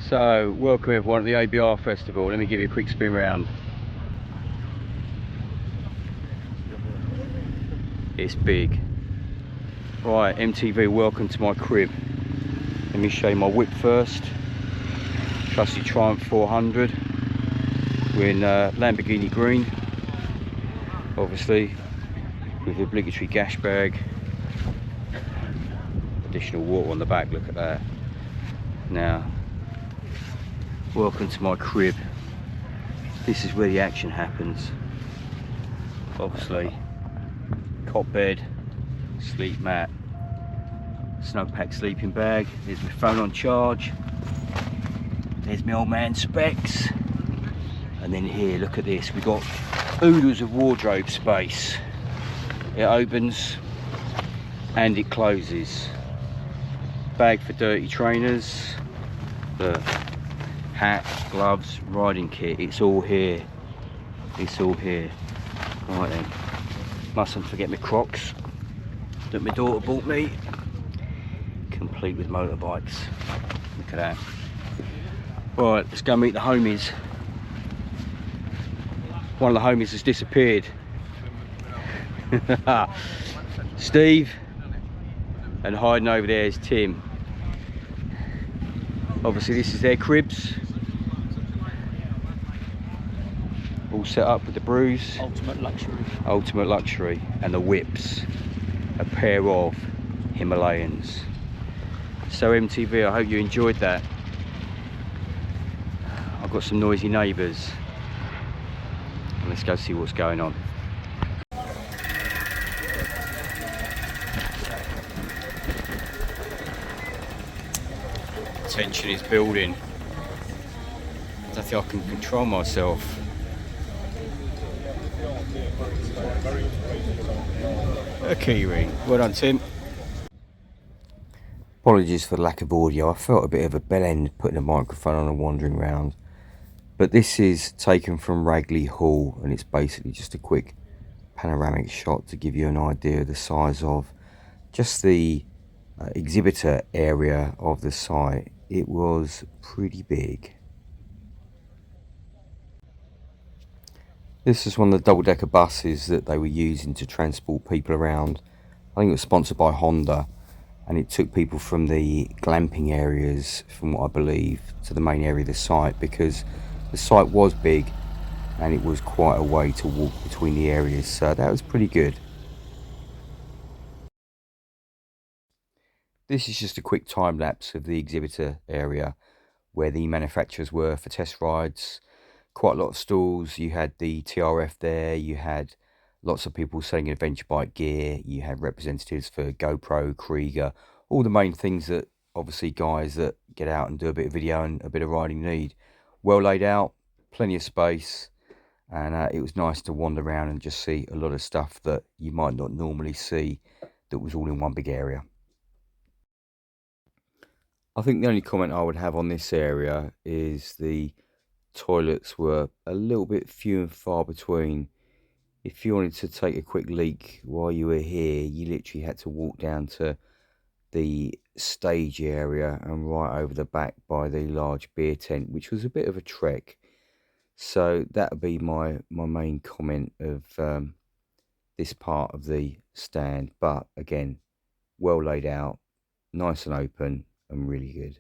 So, welcome everyone at the ABR Festival. Let me give you a quick spin round. It's big. Right, MTV, welcome to my crib. Let me show you my whip first. Trusty Triumph 400. We're in Lamborghini green, obviously, with the obligatory gas bag. Additional water on the back, look at that. Now, welcome to my crib. This is where the action happens. Obviously, cot bed, sleep mat, snowpack sleeping bag. There's my phone on charge. There's my old man Specs. And then here, look at this. We've got oodles of wardrobe space. It opens and it closes. Bag for dirty trainers. The hat, gloves, riding kit. It's all here. It's all here. Right then. Mustn't forget my Crocs that my daughter bought me. Complete with motorbikes. Look at that. Right, let's go meet the homies. One of the homies has disappeared. Steve, and hiding over there is Tim. Obviously this is their cribs. All set up with the brews. Ultimate luxury. Ultimate luxury. And the whips. A pair of Himalayans. So MTV, I hope you enjoyed that. I've got some noisy neighbours. Let's go see what's going on. Tension is building. I don't think I can control myself. A key ring. Well done, Tim. Apologies for the lack of audio. I felt a bit of a bell end putting a microphone on and wandering around. But this is taken from Ragley Hall, and it's basically just a quick panoramic shot to give you an idea of the size of just the exhibitor area of the site. It was pretty big. This is one of the double-decker buses that they were using to transport people around. I think it was sponsored by Honda, and it took people from the glamping areas, from what I believe, to the main area of the site, because the site was big and it was quite a way to walk between the areas, so that was pretty good. This is just a quick time lapse of the exhibitor area where the manufacturers were for test rides. Quite a lot of stalls. You had the TRF there, you had lots of people selling adventure bike gear, you had representatives for GoPro, Krieger, all the main things that obviously guys that get out and do a bit of video and a bit of riding need. Well laid out, plenty of space, and it was nice to wander around and just see a lot of stuff that you might not normally see that was all in one big area. I think the only comment I would have on this area is the toilets were a little bit few and far between. If you wanted to take a quick leak while you were here, you literally had to walk down to the stage area and right over the back by the large beer tent, which was a bit of a trek. So that would be my main comment of this part of the stand. But again, well laid out, nice and open, and really good.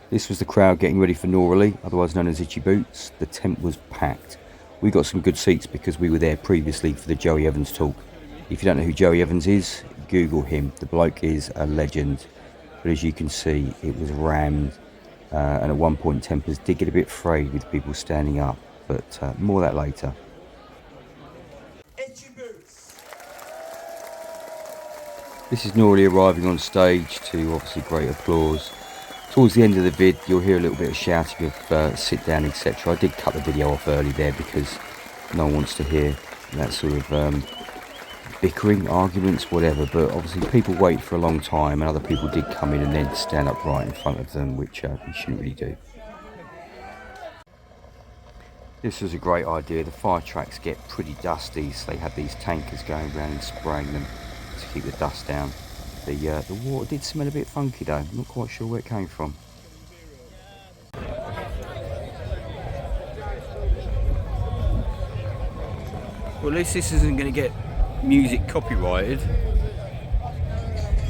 This was the crowd getting ready for Norley, otherwise known as Itchy Boots. The tent was packed. We got some good seats because we were there previously for the Joey Evans talk. If you don't know who Joey Evans is, Google him. The bloke is a legend. But as you can see, it was rammed. And at one point, tempers did get a bit frayed with people standing up. But more of that later. This is Norley arriving on stage to obviously great applause. Towards the end of the vid, you'll hear a little bit of shouting of sit down, etc. I did cut the video off early there because no one wants to hear that sort of bickering, arguments, whatever. But obviously people wait for a long time, and other people did come in and then stand up right in front of them, which we shouldn't really do. This was a great idea. The fire trucks get pretty dusty, so they had these tankers going around and spraying them to keep the dust down. The water did smell a bit funky though. I'm not quite sure where it came from. Well, at least this isn't going to get music copyrighted.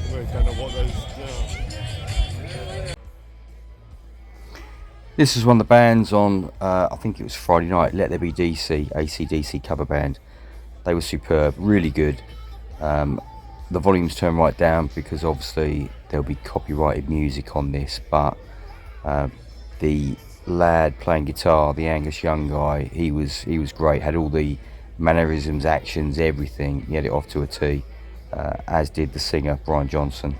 We don't know what those This is one of the bands on, I think it was Friday night, Let There Be DC, AC/DC cover band. They were superb, really good. The volume's turned right down because obviously there'll be copyrighted music on this, but the lad playing guitar, the Angus Young guy, he was great, had all the mannerisms, actions, everything. He had it off to a T, as did the singer Brian Johnson.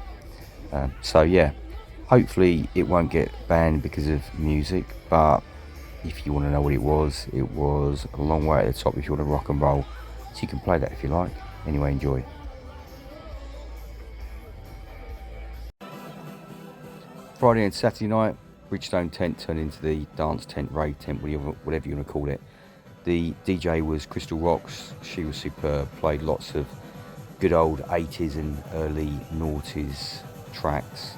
So yeah, hopefully it won't get banned because of music, but if you want to know what it was a long way at the top if you want to rock and roll. So you can play that if you like. Anyway, enjoy. Friday and Saturday night, Bridgestone tent turned into the dance tent, rave tent, whatever you want to call it. The DJ was Crystal Rocks. She was superb, played lots of good old 80s and early noughties tracks.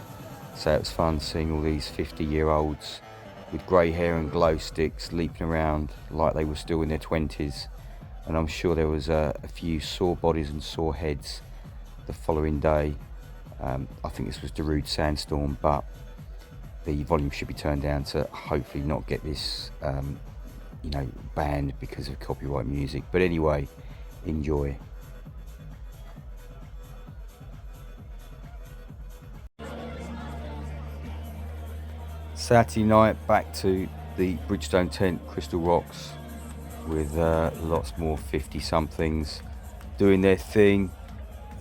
So it was fun seeing all these 50-year-olds with grey hair and glow sticks leaping around like they were still in their 20s. And I'm sure there was a few sore bodies and sore heads the following day. I think this was Darude Sandstorm, but the volume should be turned down to hopefully not get this banned because of copyright music. But anyway, enjoy. Saturday night, back to the Bridgestone tent, Crystal Rocks, with lots more 50-somethings doing their thing,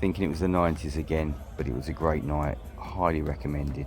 thinking it was the 90s again, but it was a great night, highly recommended.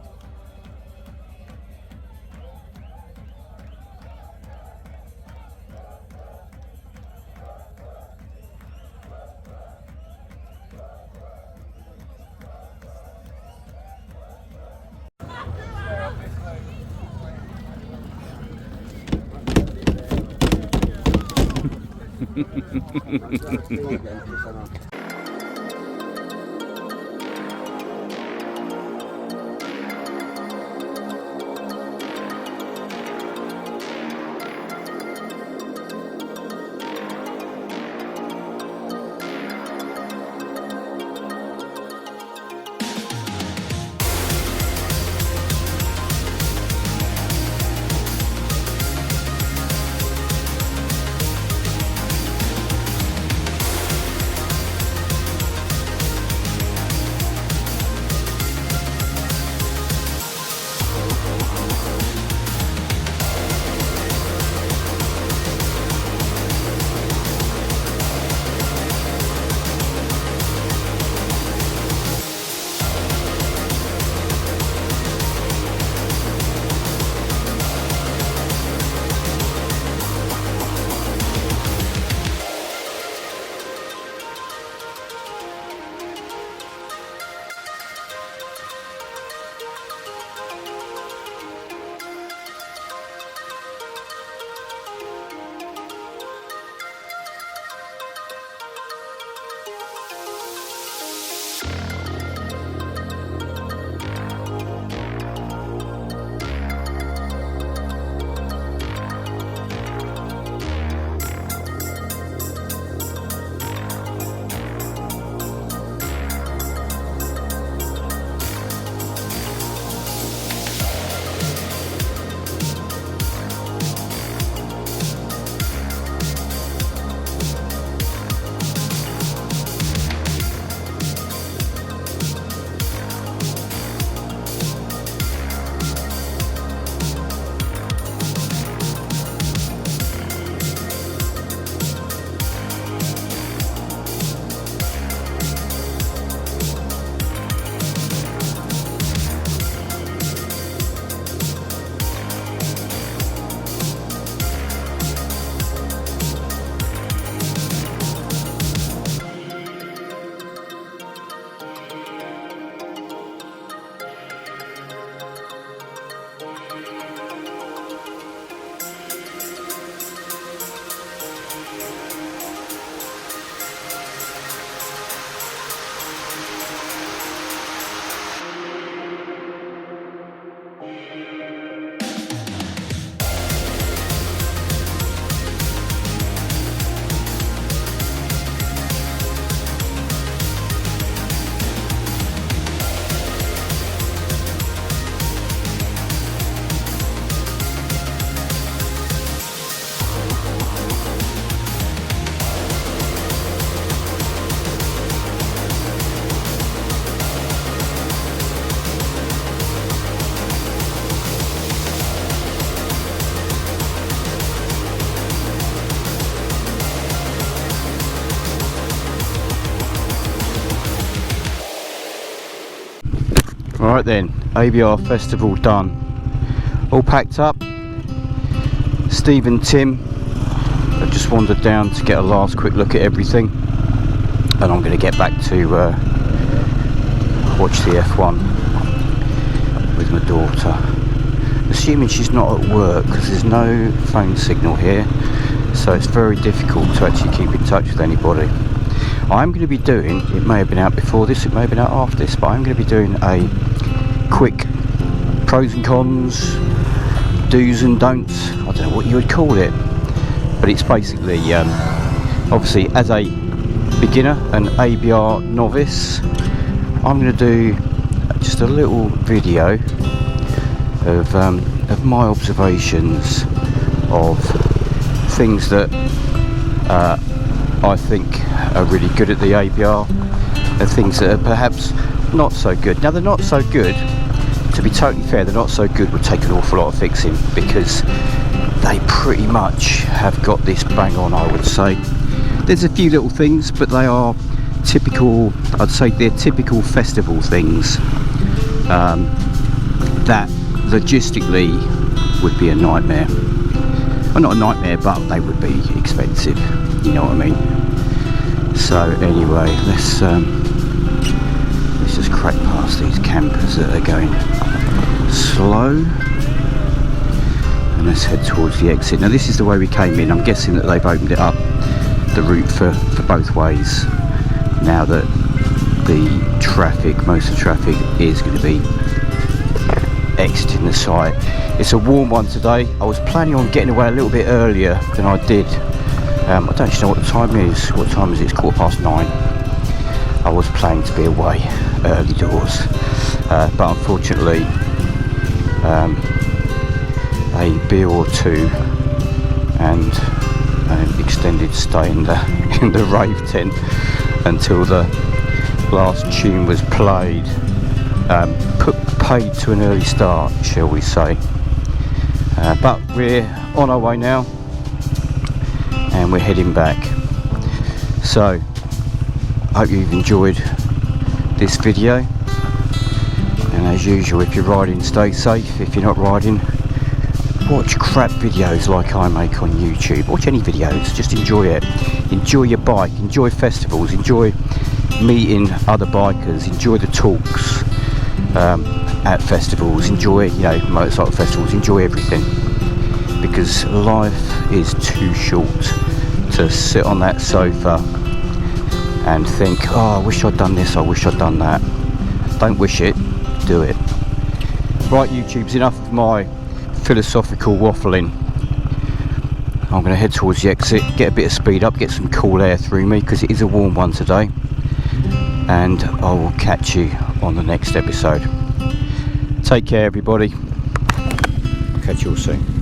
Right then, ABR Festival done. All packed up. Steve and Tim have just wandered down to get a last quick look at everything, and I'm going to get back to watch the F1 with my daughter. Assuming she's not at work, because there's no phone signal here, so it's very difficult to actually keep in touch with anybody. I'm going to be doing, it may have been out before this, it may have been out after this, but I'm going to be doing a quick pros and cons, do's and don'ts, I don't know what you would call it, but it's basically obviously as a beginner, an ABR novice, I'm going to do just a little video of my observations of things that I think are really good at the ABR and things that are perhaps not so good. Now, they're not so good, to be totally fair, they're not so good, would take an awful lot of fixing, because they pretty much have got this bang on, I would say. There's a few little things, but they are typical, I'd say they're typical festival things that logistically would be a nightmare. Well, not a nightmare, but they would be expensive, you know what I mean? So anyway, let's just crack past these campers that are going slow, and let's head towards the exit. Now, this is the way we came in. I'm guessing that they've opened it up, the route for both ways, now that the traffic, most of the traffic is going to be exiting the site. It's a warm one today. I was planning on getting away a little bit earlier than I did. I don't actually know what the time is. What time is it? It's 9:15. I was planning to be away early doors, but unfortunately a beer or two and an extended stay in the rave tent until the last tune was played paid to an early start, shall we say. But we're on our way now, and we're heading back. So I hope you've enjoyed this video, and as usual, if you're riding, stay safe. If you're not riding, watch crap videos like I make on YouTube. Watch any videos, just enjoy it. Enjoy your bike, enjoy festivals, enjoy meeting other bikers, enjoy the talks at festivals, enjoy, you know, motorcycle festivals, enjoy everything, because life is too short to sit on that sofa and think, oh, I wish I'd done this, I wish I'd done that. Don't wish it, do it. Right, YouTube's enough of my philosophical waffling. I'm going to head towards the exit, get a bit of speed up, get some cool air through me, because it is a warm one today, and I will catch you on the next episode. Take care, everybody. Catch you all soon.